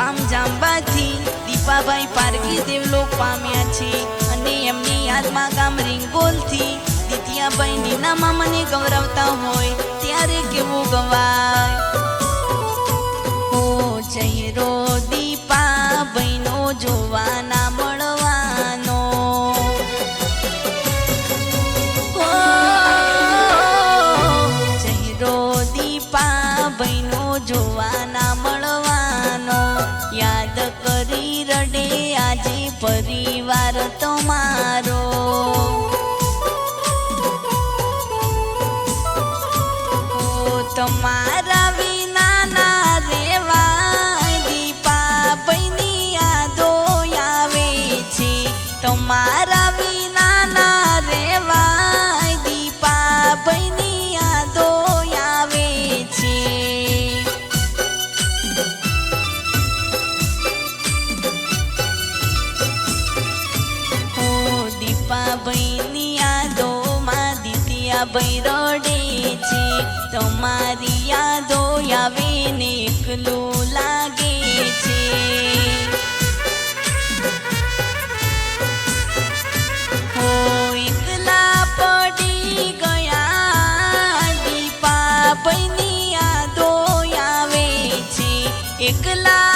ગામ જાંબાથી દીપાભાઈ પારકી દેવલોક પામ્યા છે અને એમની યાદમાં ગામ રીંગોલથી દિત્યાભાઈ નીનામાં મને ગૌરવતા હોય ત્યારે કેવું ગવાય હો ચહેરો દીપાભાઈનો જોવાના મળવાનો હો ચહેરો દીપાભાઈનો જોવાના મળવાનો યાદ કરી રડે આજે પરિવાર તમારો તમારા વિના ના રેવાય દીપાભાઈની યાદો આવે છે તમારા વિના ના રેવાય દીપાભાઈની યાદો આવે છે દીપાભાઈની યાદોમાં દિત્યાભાઈ રડે છે તમારી યાદો આવે ને એકલું લાગે છે હો એકલા પડી ગયા દીપાભાઈની યાદો આવે છે એકલા